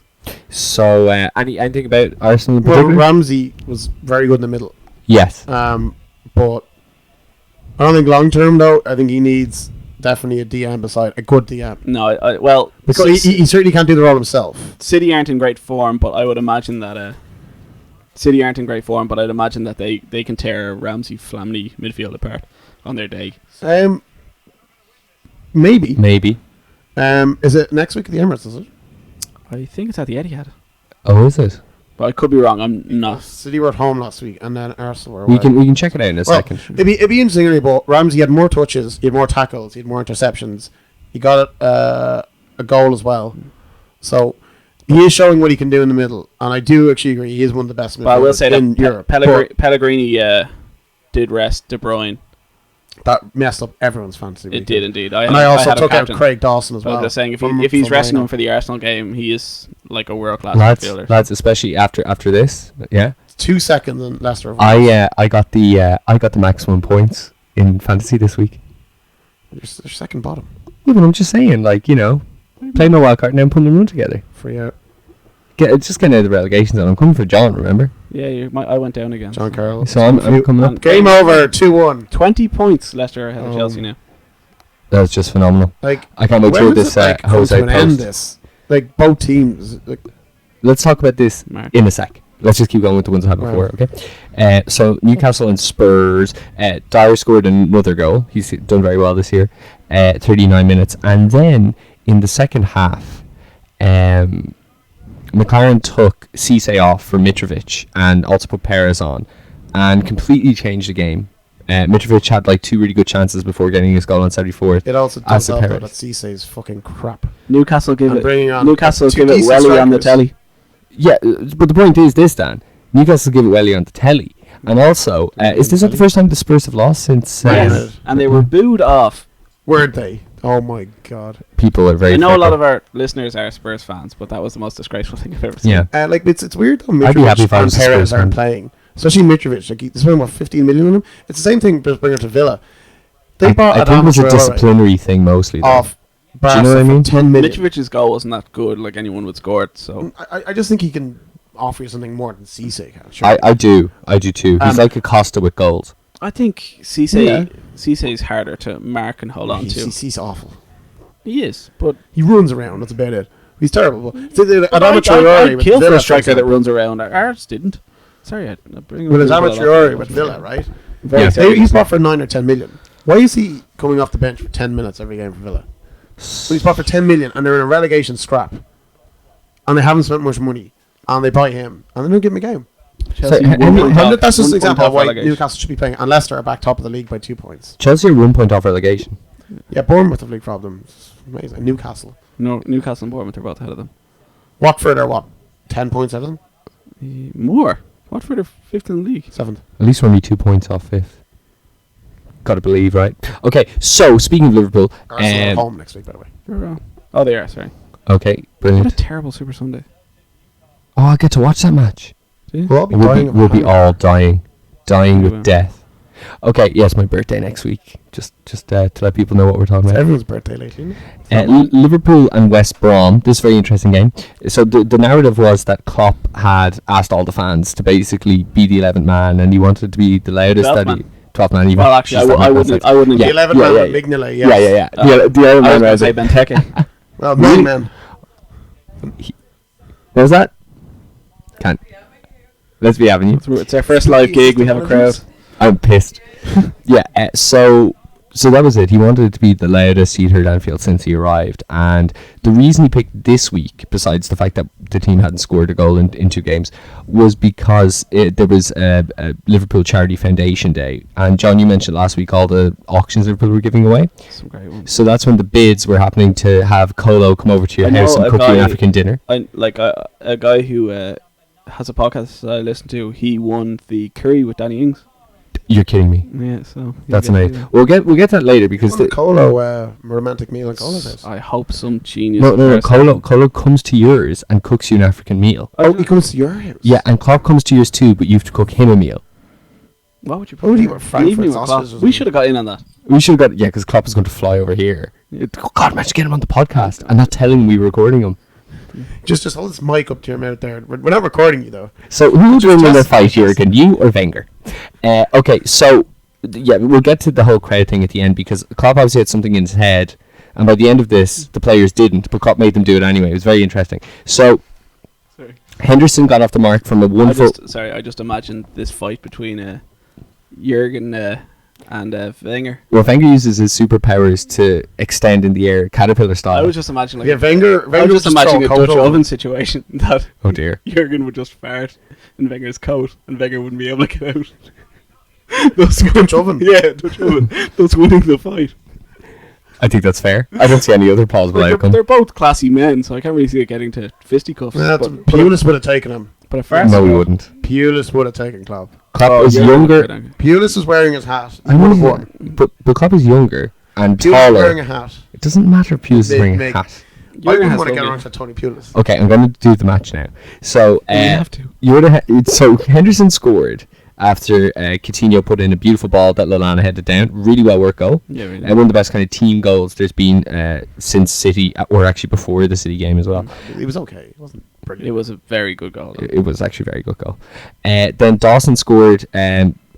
So, anything about Arsenal in Well, particular? Ramsey was very good in the middle. Yes. But I don't think long term though. I think he needs definitely a DM beside a good DM No, well, because he certainly can't do the role himself. City aren't in great form, but I would imagine that City aren't in great form, but I'd imagine that they can tear Ramsey Flamini midfield apart on their day. Maybe. Maybe. Is it next week at the Emirates? Is it? I think it's at the Etihad, Oh, is it? but I could be wrong. I'm not. City were at home last week, and then Arsenal were away. We can check it out in a Well, second. it'd be interesting, really, but Ramsey had more touches, he had more tackles, he had more interceptions. He got a goal as well. So he is showing what he can do in the middle, and I do actually agree he is one of the best But I will say midfielders in that Europe. Pellegrini did rest De Bruyne. But that messed up everyone's fantasy. It weekend. did indeed. And I also had him took out captain. Craig Dawson as But well. I'm just saying, if from he's resting Rhino. him for the Arsenal game, he is like a world class lads, midfielder. lads, especially after this, yeah. 2 seconds and Leicester. I got the maximum points in fantasy this week. They're second bottom. Yeah, but I'm just saying, like, you know, play my wild card and then put them run together. Free out. Just getting out of the relegation zone. I'm coming for John, remember? Yeah, I went down again. John Carroll. So I'm coming up. Game over. 2-1. 20 points Leicester ahead of Chelsea now. That's just phenomenal. Like, I can't wait when through does this it, like, come Jose to an end? post. This, like, both teams. Like, Let's talk about this Mark. in a sec. Let's just keep going with the ones I had before, okay? So Newcastle and Spurs. Dyer scored another goal. He's done very well this year. 39 minutes. And then in the second half, McLaren took Cisse off for Mitrovic and also put Perez on and completely changed the game. Mitrovic had like 2 really good chances before getting his goal on 74th. it also As does the help though Perez. that Cisse is fucking crap. Newcastle give And it. bringing on Newcastle two give it decent welly on the strikers. telly. Yeah, but the point is this, Dan. Newcastle give it welly on the telly. And also, is this not the first time the Spurs have lost since Yes. And they were booed off. Weren't they? Oh my god. people are very I know a lot fickle. of our listeners are Spurs fans, but that was the most disgraceful thing I've ever seen. Yeah. Like it's weird though. I'd be happy Mitrovic if I and was a Perez Spurs fan. aren't playing, especially Mitrovic. Like they spent what 15 million on him. It's the same thing. Just bring it to Villa. They bought I think it was a Adama Traore disciplinary thing mostly. Though. off. Do you know what I Barca mean? for 10 million. Mitrovic's goal wasn't that good, like anyone would score it. So I just think he can offer you something more than Cisse can. Sure. I do too. He's like a Costa with goals. I think Yeah. Cisse's harder to mark and hold on to. He's awful. He is, but He runs around. That's about it. He's terrible. Adama I'd Traore with kill for Villa, a striker that example. runs around. Ours didn't. Sorry, I'm bringing With up Adama Villa. Traore with Villa, right? Very Yeah. sorry. He's bought for 9 or 10 million. Why is he coming off the bench for 10 minutes every game for Villa? But he's bought for 10 million and they're in a relegation scrap. And they haven't spent much money. And they buy him. And they don't give him a game. Chelsea, So, one and point off- That's just 1 an point example off of why relegation. Newcastle should be playing. And Leicester are back top of the league by 2 points. Chelsea are 1 point off relegation. Yeah, Bournemouth have league problems. Amazing. Newcastle. No, Newcastle and Bournemouth are both ahead of them. Watford are what? 10 points out of them? More. Watford are fifth in the league. 7th. At least we're only 2 points off fifth. Gotta believe, right? Okay, so speaking of Liverpool, Arsenal are home next week, by the way. You're wrong. Oh, they are. Sorry. okay, What a brilliant. terrible Super Sunday. Oh, I get to watch that match. See? We'll all be We'll dying be, of we'll be hunger. all dying We with will. death. Okay, yes, my birthday next week. Just to let people know what we're talking It's about. everyone's birthday lately, isn't it? Liverpool and West Brom. This is a very interesting game. So the narrative was that Klopp had asked all the fans to basically be the 11th man, and he wanted to be the loudest. 12th that man. he 12th man. Even. Well, actually, I wouldn't. I wouldn't. Yeah. The 11 yeah, man yeah, with yeah. Mignolet, Yeah, yes. yeah, yeah. The other I was man going to was say Benteke. Well, Really? 9 men. What was that? Can't. Lesby Avenue. It's our first live gig. We have a crowd. I'm pissed. Yeah, so that was it. He wanted it to be the loudest he'd heard Anfield since he arrived, and the reason he picked this week, besides the fact that the team hadn't scored a goal in 2 games, was because there was a Liverpool Charity Foundation Day, and John, you mentioned last week all the auctions Liverpool were giving away. Some great ones. So that's when the bids were happening to have Colo come over to your I know house and a cook you an guy- African dinner. I like a guy who has a podcast that I listen to. He won the curry with Danny Ings. You're kidding me. Yeah, so That's you'll get amazing. to- We'll get that later because The Colo romantic meal in Colo's house. I hope some genius. no. person- Colo comes to yours and cooks you an African meal. Oh, he comes to your house? Yeah, and Klopp comes to yours too, but you have to cook him a meal. What would you? What would you prefer? want, Frankfurt An evening with sausages Klopp? or We something? should have got in on that. We should have got, because Klopp is going to fly over here. Oh God, imagine getting him on the podcast and not telling him we were recording him. Just hold this mic up to your mouth there. We're not recording you, though. So who would win in a just- fight, Jurgen, you or Wenger? Okay, so yeah, we'll get to the whole crowd thing at the end because Klopp obviously had something in his head, and by the end of this, the players didn't, but Klopp made them do it anyway. It was very interesting. So Sorry. Henderson got off the mark from a 1 foot. I just imagined this fight between Jurgen and Wenger. Well, Wenger uses his superpowers to extend in the air, caterpillar I style. was just imagining Yeah, like Wenger I was just would imagining a throw Dutch coat over. oven situation that Oh dear. Jurgen would just fart in Wenger's coat and Wenger wouldn't be able to get out. Thus Dutch oven? Yeah, Dutch oven. Thus winning the fight. I think that's fair. I don't see any other plausible Like, outcome. they're both classy men, so I can't really see it getting to fisticuffs. Pulis would have taken him. But a farce. No, we wouldn't. Pulis would have taken Klopp. Klopp is yeah, younger. okay, okay. Pulis is wearing his hat. I know, but Klopp is younger and Pulis is wearing taller. a hat. It doesn't matter if Pulis is Big, wearing a big. hat. I Jurgen wouldn't has want to get lovely- around to Tony Pulis. Okay, I'm going to do the match now. So You have to. so Henderson scored, after Coutinho put in a beautiful ball that Lallana headed down. Really well worked goal. Yeah, really. One of the best kind of team goals there's been since City, or actually before the City game as well. It was okay. It wasn't brilliant. It was a very good goal. It was actually a very good goal. Then Dawson scored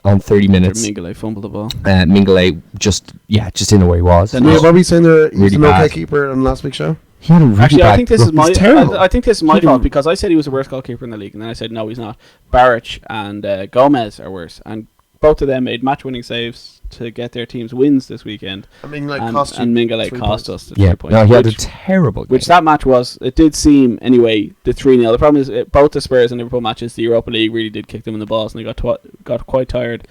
on 30 minutes. Mingale fumbled the ball. Mingale just didn't know where he was. Yeah, what were you saying there? He's Really an okay bad. keeper in last week's show? He had a really Actually, bad I think this is look. He's my. terrible. I think this is my He fault didn't- because I said he was the worst goalkeeper in the league, and then I said no, he's not. Barrich and Gomez are worse, and both of them made match-winning saves to get their teams wins this weekend. I mean, like, and, cost you and Mingale 3 cost points. us the Yeah, 3 points. no, he had a which- terrible game. Which that match was, it did seem anyway the 3-0. The problem is both the Spurs and Liverpool matches, the Europa League really did kick them in the balls, and they got quite tired.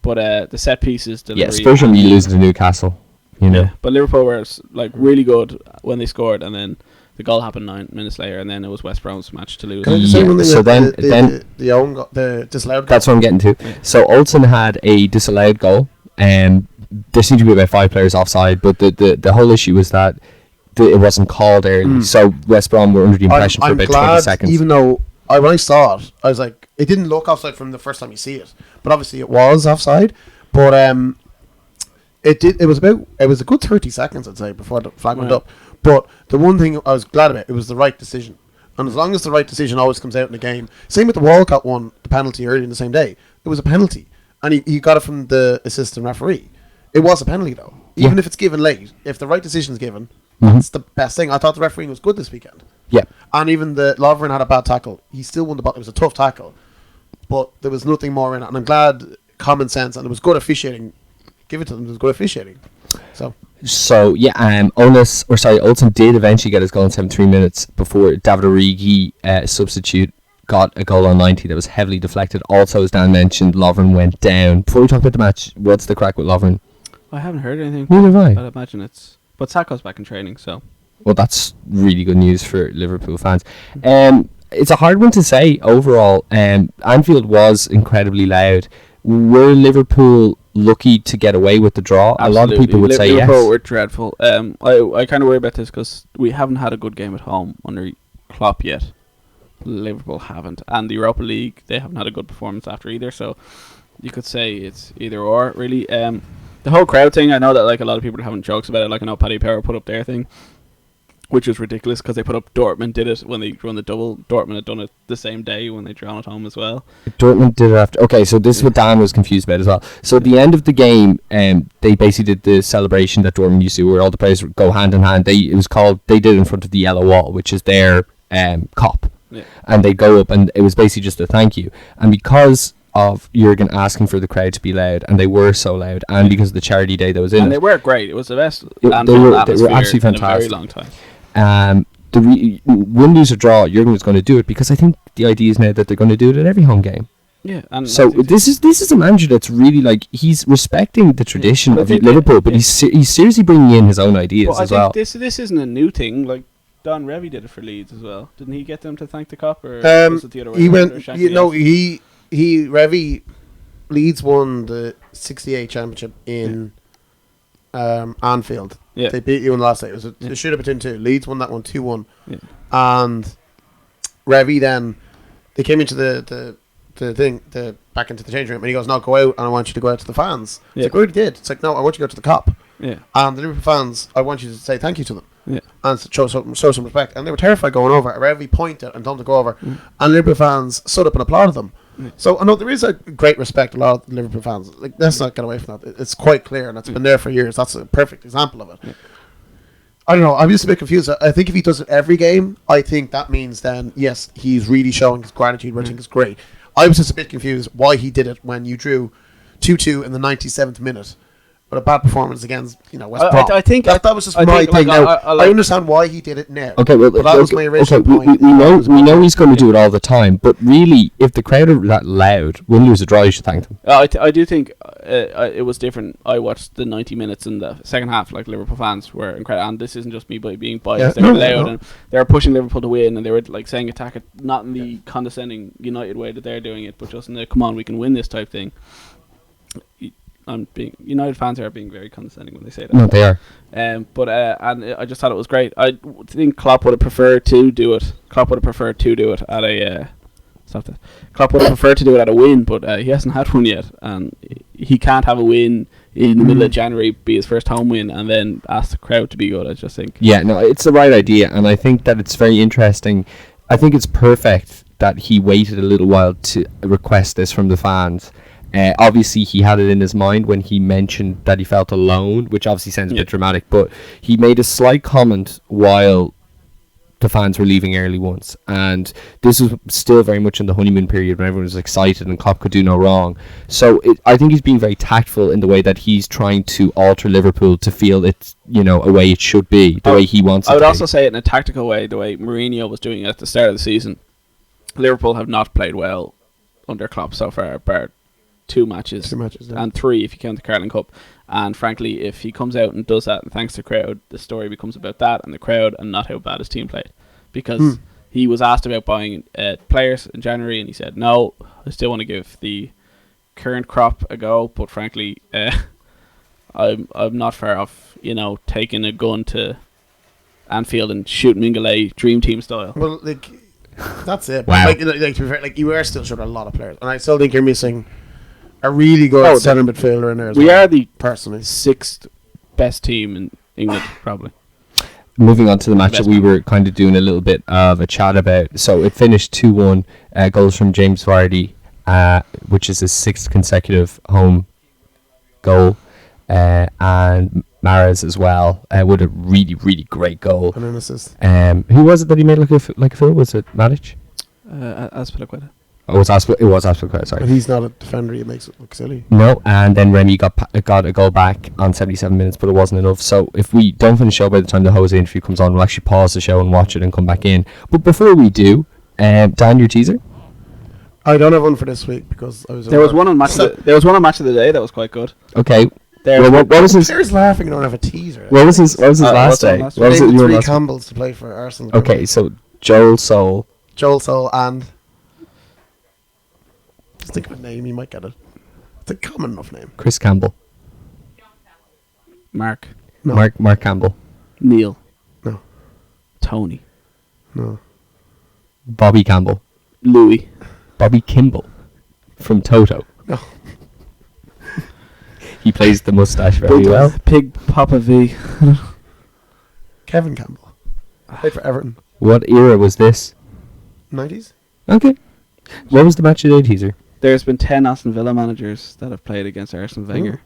But the set pieces delivery. Spurs are really losing to Newcastle. You know. Yeah, but Liverpool were like really good when they scored, and then the goal happened 9 minutes later, and then it was West Brom's match to lose. Can I just say Yeah, one thing? so that then- the disallowed goal? That's what I'm getting to. Yeah. So Olsen had a disallowed goal, and there seemed to be about 5 players offside, but the whole issue was that it wasn't called early. So West Brom were under the impression for I'm about glad, 20 seconds. even though when I saw it, I was like, it didn't look offside from the first time you see it, but obviously it was offside. But it was a good 30 seconds, I'd say, before the flag went Right. up. But the one thing I was glad about, it was the right decision. And as long as the right decision always comes out in the game, same with the Walcott one, the penalty early in the same day, it was a penalty, and he got it from the assistant referee. It was a penalty though, even Yeah. if it's given late. If the right decision is given, Mhm. that's the best thing. I thought the refereeing was good this weekend. Yeah. And even the Lovren had a bad tackle. He still won the ball. It was a tough tackle, but there was nothing more in it. And I'm glad common sense, and it was good officiating. Give it to them. It was good officiating. So yeah, Olsen did eventually get his goal in 73 minutes before David Origi, substitute, got a goal on 90 that was heavily deflected. Also, as Dan mentioned, Lovren went down. Before we talk about the match, what's the crack with Lovren? I haven't heard anything. Neither have I. But I imagine it's. But Saka's back in training, so. Well, that's really good news for Liverpool fans. It's a hard one to say overall. Anfield was incredibly loud. Were Liverpool lucky to get away with the draw? A lot of people would say Liverpool yes. were dreadful. I kind of worry about this because we haven't had a good game at home under Klopp yet. Liverpool haven't, and the Europa League they haven't had a good performance after either. So you could say it's either or really. The whole crowd thing, I know that like a lot of people are having jokes about it. Like I know Paddy Power put up their thing, which was ridiculous because they put up Dortmund did it when they won the double. Dortmund had done it the same day when they drawn at home as well. Dortmund did it after. Okay, so this is what Dan was confused about as well. So at the end of the game, they basically did the celebration that Dortmund used to, where all the players would go hand in hand. They did it in front of the yellow wall, which is their cop, and they go up, and it was basically just a thank you. And because of Jurgen asking for the crowd to be loud, and they were so loud, and because of the charity day that was in And it, they were great. It was the best They Anfield were atmosphere absolutely in a very fantastic. long time. win, lose or draw, Jurgen was going to do it, because I think the idea is now that they're going to do it at every home game. Yeah, and So this is a manager that's really like, he's respecting the tradition But I of think- Liverpool, but yeah. he's seriously bringing in his own ideas Well, I as think well. this isn't a new thing. Like Don Revy did it for Leeds as well. Didn't he get them to thank the cop, or was it the other way He around, or went. Shankly else? Revy Leeds won the '68 championship in Anfield. Yeah. They beat you on the last day. It was Yeah. it should have been 2-2. Leeds won that one 2-1, Yeah. and Revy then they came into the thing back into the change room, and he goes, "No, go out, and I want you to go out to the fans." Yeah. It's like, "What he did?" It's like, "No, I want you to go to the cop." Yeah, And the Liverpool fans, I want you to say thank you to them. yeah. And show some respect. And they were terrified going over. Revy pointed and told them to go over. Mm. And Liverpool fans stood up and applauded them. Mm. So I know there is a great respect, a lot of Liverpool fans. Like, let's not get away from that. It's quite clear, and it's been there for years. That's a perfect example of it. Yeah. I don't know. I'm just a bit confused. I think if he does it every game, I think that means then, yes, he's really showing his gratitude, which I think is great. I was just a bit confused why he did it when you drew 2-2 in the 97th minute. But a bad performance against, West Brom. I think that was just I my think, thing. like, Now, I I like- understand why he did it now. Okay, well, but that was my original point. We know he's going to do it all the time, but really, if the crowd are that loud, win, lose or draw, you should thank them. I do think it was different. I watched the 90 minutes in the second half. Like Liverpool fans were incredible, and this isn't just me by being biased. Yeah, They were no, loud no. and they were pushing Liverpool to win, and they were like saying attack it, not in the condescending United way that they're doing it, but just in the come on, we can win this type thing. United fans are being very condescending when they say that. No, they are. But I just thought it was great. I think Klopp would have preferred to do it. Klopp would have preferred to do it at Stop that. Klopp would have preferred to do it at a win, but he hasn't had one yet, and he can't have a win in the middle of January, be his first home win, and then ask the crowd to be good. I just think. Yeah, no, it's the right idea, and I think that it's very interesting. I think it's perfect that he waited a little while to request this from the fans. Obviously, he had it in his mind when he mentioned that he felt alone, which obviously sounds a bit dramatic, but he made a slight comment while the fans were leaving early once, and this was still very much in the honeymoon period when everyone was excited and Klopp could do no wrong. So I think he's being very tactful in the way that he's trying to alter Liverpool to feel it's, a way it should be, the way he wants it. I would to also be. say it in a tactical way, the way Mourinho was doing it at the start of the season. Liverpool have not played well under Klopp so far, bar 2 matches, yeah. and 3 if you count the Carling Cup. And frankly, if he comes out and does that and thanks the crowd, the story becomes about that and the crowd and not how bad his team played. Because he was asked about buying players in January and he said, no, I still want to give the current crop a go, but frankly, I'm not far off, taking a gun to Anfield and shooting Mingale Dream Team style. Well, that's it. Wow. To be fair, you are still short a lot of players, and I still think you're missing a really good centre midfielder in there. We are the personally 6th best team in England, probably. Moving on to the match that we were kind of doing a little bit of a chat about. So it finished 2-1, goals from James Vardy, which is his 6th consecutive home goal, and Mahrez as well, with a really, really great goal. and an assist. Who was it that he made look like a fool? Was it Matic? Azpilicueta. Oh, it was Aspilicueta, sorry. But he's not a defender. He makes it look silly. No, and then Remy got a goal back on 77 minutes, but it wasn't enough. So if we don't finish the show by the time the Jose interview comes on, we'll actually pause the show and watch it and come back in. But before we do, Dan, your teaser? I don't have one for this week because I was. There was one on match of the day that was quite good. Okay. Well, what was his? Players laughing. I don't have a teaser. What was his last day? last What was it? Named You were 3 last- Campbells to play for Arsenal. Okay, so Joel Sol. Joel Sol and. Just think of a name, you might get it. It's a common enough name. Chris Campbell. Mark. No. Mark Campbell. Neil. No. Tony. No. Bobby Campbell. Louis. Bobby Kimball from Toto. No. He plays the mustache very well. Pig Papa V. Kevin Campbell. Played for Everton. What era was this? 90s? Okay. What was the match of the day teaser? There's been 10 Aston Villa managers that have played against Arsene Wenger.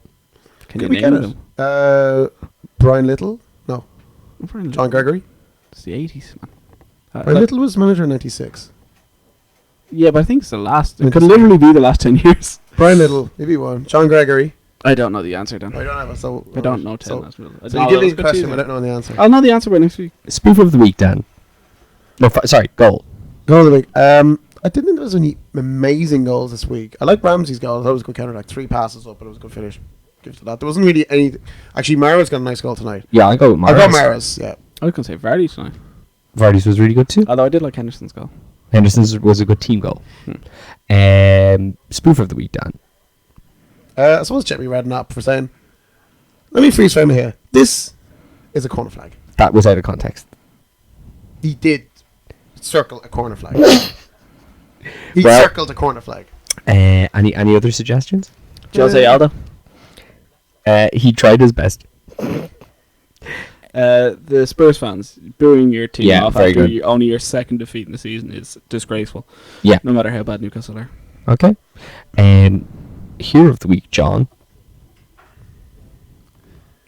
Can you Could we name get them? Brian Little? No. John Gregory? It's the 80s, man. Brian Little was manager in 96. Yeah, but I think it's the last. It It's- could literally be the last 10 years. Brian Little, maybe one. John Gregory. I don't know the answer, then. I don't have it, so... I don't know 10 So, Aston Villa. so you give me a question without knowing the answer. I'll know the answer by next week. Spoof of the week, Dan. No, sorry, goal. Goal of the week. I didn't think there was any amazing goals this week. I like Ramsey's goal. I thought it was a good counter, like 3 passes up, but it was a good finish. Give to that. There wasn't really any... Actually, Mara's got a nice goal tonight. Yeah, I go with Mahrez. I got Mara's, yeah. I was going to say Vardy tonight. Vardy's was really good too. Although I did like Henderson's goal. Henderson's was a good team goal. Spoof of the week, Dan. I suppose Jeremy Redknapp for saying... Let me freeze frame it here. This is a corner flag. That was out of context. He did circle a corner flag. He Well- circled a corner flag. Any other suggestions? Jose Aldo. He tried his best. The Spurs fans booing your team Yeah, off very after good. only your second defeat in the season is disgraceful. Yeah. No matter how bad Newcastle are. Okay. Hero of the week, John.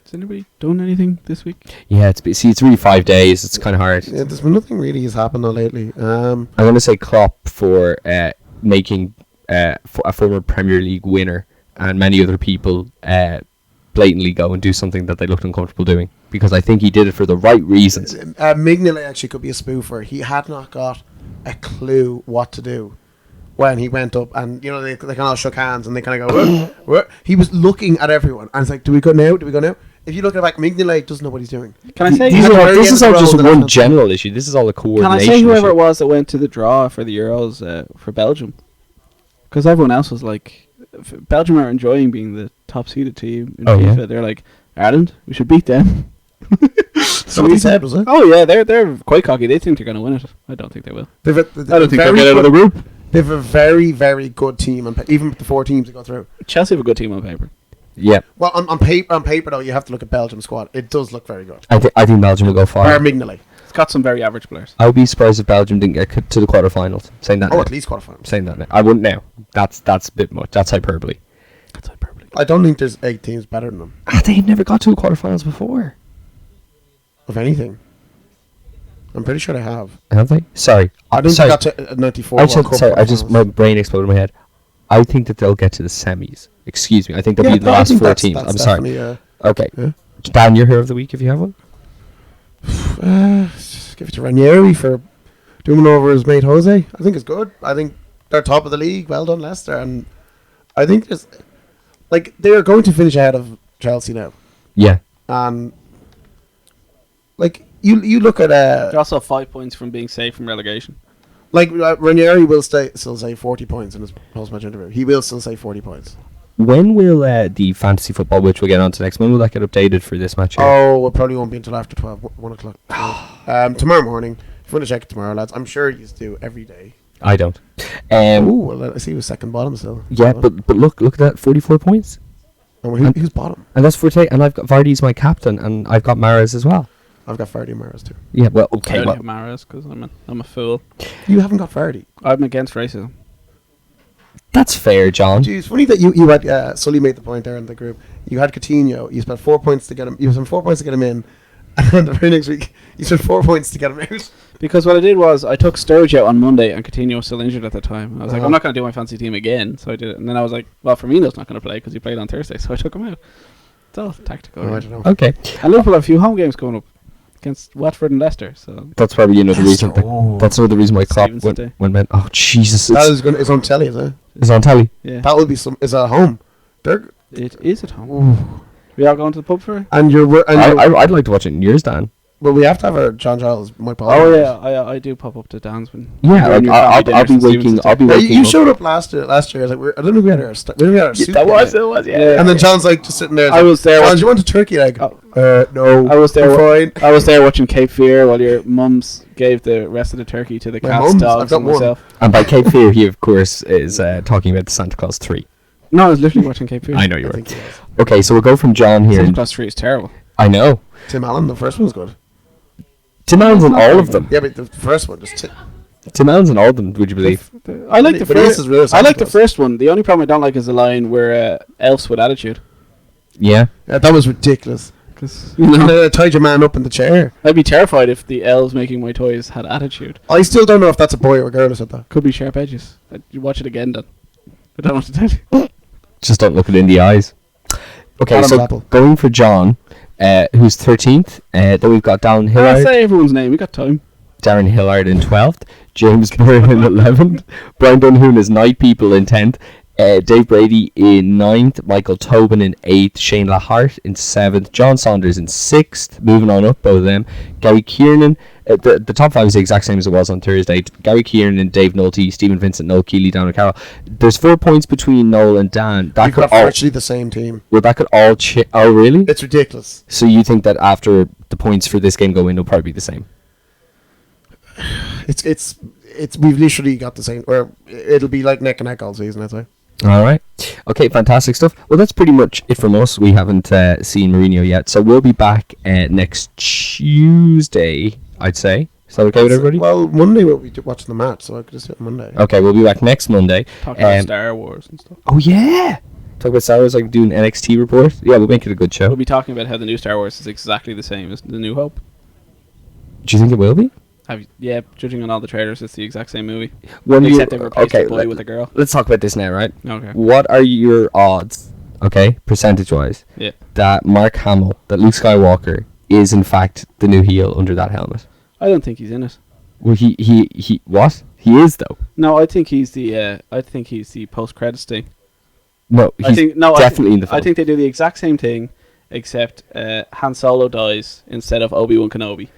Has anybody done anything this week? Yeah, it's really 5 days. It's kind of hard. Yeah, there's been nothing really has happened though lately. I'm going to say Klopp for making a former Premier League winner and many other people blatantly go and do something that they looked uncomfortable doing, because I think he did it for the right reasons. Mignolet actually could be a spoofer. He had not got a clue what to do when he went up, and they kind of shook hands and they kind of go. "Whoa, whoa." He was looking at everyone and it's like, "Do we go now? Do we go now?" If you look at it back, Mignolet doesn't know what he's doing. Can I say? This is all just the one left-hand general issue. This is all a Can I coordination say whoever it issue. was that went to the draw for the Euros for Belgium? Because everyone else was like, Belgium are enjoying being the top seeded team in Oh, FIFA. yeah? They're like, Ireland, we should beat them. So what he said was it? Oh yeah, they're quite cocky. They think they're going to win it. I don't think they will. I I don't think they'll get out of the group. They have a very, very good team, even with the 4 teams that go through. Chelsea have a good team on paper. Yeah, Well, on paper though, you have to look at Belgium's squad. It does look very good. I think Belgium will go far. Bar Mignoli. It's got some very average players. I would be surprised if Belgium didn't get to the quarterfinals. Saying that. Oh, now. at least quarterfinals. Saying that now. I wouldn't now. That's a bit much. That's hyperbole. That's hyperbole. I don't think there's 8 teams better than them, They've never got to a quarterfinals before. of anything. I'm pretty sure they have. Have they? Sorry. I think sorry. they got to 94 I World just, Cup sorry, I just quarterfinals. my brain exploded in my head. I think that they'll get to the semis. Excuse me. I think they'll Yeah, be the no, I last think 4 that's teams. I'm sorry. definitely, Okay. Yeah. Dan, your hero of the week if you have one. Give it to Ranieri for doing over his mate Jose. I think it's good. I think they're top of the league. Well done, Leicester. And I think there's they are going to finish ahead of Chelsea now. Yeah. And you look at They're also 5 points from being safe from relegation. Ranieri will still say 40 points in his post-match interview. He will still say 40 points. When will the fantasy football, which we'll get on to next, when will that get updated for this match here? Oh, it probably won't be until after 12, 1 o'clock. Tomorrow morning. If you want to check it tomorrow, lads, I'm sure you do every day. I don't. Oh, well, I see he was second bottom still. Yeah, but look at that, 44 points. And who's bottom? And that's Forte, and I've got Vardy's my captain, and I've got Mahrez as well. I've got Vardy and Mahrez too. Yeah, well, I okay, don't well, have Mahrez because I'm a fool. You haven't got Vardy. I'm against racism. that's fair, John. Gee, it's funny that you had Sully made the point there in the group. You had Coutinho. You spent 4 points to get him. You spent 4 points to get him in, and then the very next week you spent 4 points to get him out. Because what I did was I took Sturridge out on Monday and Coutinho was still injured at the time. I was like, Uh-huh. I'm not going to do my fancy team again, so I did it. And then I was like, well, Firmino's not going to play because he played on Thursday, so I took him out. It's all tactical. Oh, I yeah. don't know. Okay, And Liverpool have a few home games coming up against Watford and Leicester. So that's probably another reason. Oh. That's another reason why Klopp Stevenson Day. went. Oh Jesus, That is going. It's on telly, is it? it's on telly. yeah, That will be some. Is at home. They're it is at home. We are going to the pub for it. and you're. I'd like to watch it in yours, Dan. Well, we have to have our John Giles. My Oh yeah, I do pop up to Dan's when. Yeah, you're on your family I'll dinners be and waking. Stevenson's I'll be Day. waking. You up. showed up last year. I was like, we don't think we had our. We didn't have our suit. That was yet. it. Was Yeah. And then John's like just sitting there. I was there John, watching- do you want a turkey leg? Oh. No. I was there. I'm fine. I was there watching Cape Fear while your mums gave the rest of the turkey to the My cats, mums? I've dogs, got and one. myself. And by Cape Fear, he of course is talking about the Santa Claus 3. No, I was literally watching Cape Fear. I know you I were. think he was. Okay, so we'll go from John here. Santa Claus 3 is terrible. I know. Tim Allen, the first one was good. Tim Allen's in not all very of them. Yeah, but the first one just. Tim Allen's in all of them. Would you believe? I like the But this first. is real I Santa like the Claus. first one. The only problem I don't like is the line where elves with attitude. Yeah. Yeah, that was ridiculous. Because And then I tied your man up in the chair. I'd be terrified if the elves making my toys had attitude. I still don't know if that's a boy or a girl who said that. Could be sharp edges. You watch it again, then. I don't know what to tell you. Just don't look it in the eyes. Okay, Adam's so apple. going for John, who's 13th. Then we've got Darren I'll Hillard. say everyone's name. We got time. Darren Hillard in 12th. James Byrne in 11th. Brian Dunhoon is Night People in 10th. Dave Brady in 9th. Michael Tobin in 8th. Shane Lahart in 7th. John Saunders in 6th. Moving on up, both of them. Gary Kiernan. The top 5 is the exact same as it was on Thursday. Gary Kiernan, Dave Nolte, Stephen Vincent, Noel Keeley, Dan O'Carroll. There's 4 points between Noel and Dan. That We've could got all. virtually the same team. Well, that could all. Oh, really? It's ridiculous. So you think that after the points for this game go in, it'll probably be the same? It's we've literally got the same. Or it'll be like neck and neck all season, I'd say. All right. Okay, fantastic stuff. Well, that's pretty much it from us. We haven't seen Mourinho yet, so we'll be back next Tuesday, I'd say. Is that okay with everybody? Well, Monday we'll be watching the match, so I could just do it Monday. Okay, we'll be back next Monday. Talking about Star Wars and stuff. Oh, yeah. Talk about Star Wars, like doing NXT report. Yeah, we'll make it a good show. We'll be talking about how the new Star Wars is exactly the same as The New Hope. Do you think it will be? Yeah, judging on all the trailers, it's the exact same movie. When Except they've replaced okay, the boy with a girl. let's talk about this now, right? Okay. What are your odds, okay, percentage-wise, Yeah. that Mark Hamill, that Luke Skywalker, is in fact the new heel under that helmet? I don't think he's in it. Well, he what? He is, though. No, I think he's the post credits thing. No, he's definitely in the film. I think they do the exact same thing, except Han Solo dies instead of Obi-Wan Kenobi.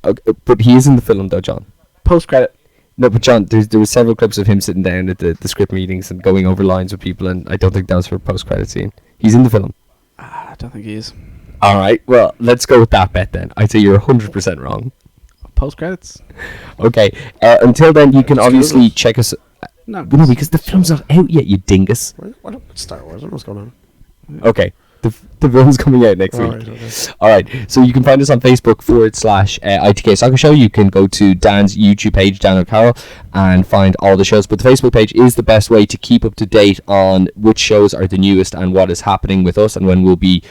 Okay, but he is in the film, though, John. Post credit. No, but John, there were several clips of him sitting down at the script meetings and going over lines with people, and I don't think that was for a post-credit scene. He's in the film. I don't think he is. All right, well, let's go with that bet then. I'd say you're 100% wrong. post credits. Okay. Until then, you can obviously check us. No, No, because the film's not out yet, you dingus. What Star Wars? What's going on? Okay. The film's coming out next week. Alright, okay. Alright, so you can find us on Facebook /ITK Soccer Show. You can go to Dan's YouTube page, Dan O'Carroll, and find all the shows. But the Facebook page is the best way to keep up to date on which shows are the newest and what is happening with us and when we'll be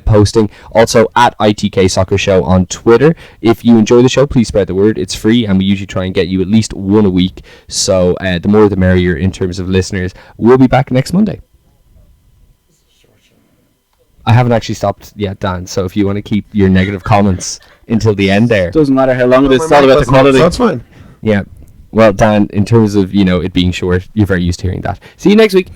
posting. Also, at ITK Soccer Show on Twitter. If you enjoy the show, please spread the word. It's free, and we usually try and get you at least one a week. So the more the merrier in terms of listeners. We'll be back next Monday. I haven't actually stopped yet, Dan, so if you want to keep your negative comments until the end there. Doesn't matter how long it is, it's all about the quality. That's fine. Yeah. Well, Dan, in terms of, it being short, you're very used to hearing that. See you next week.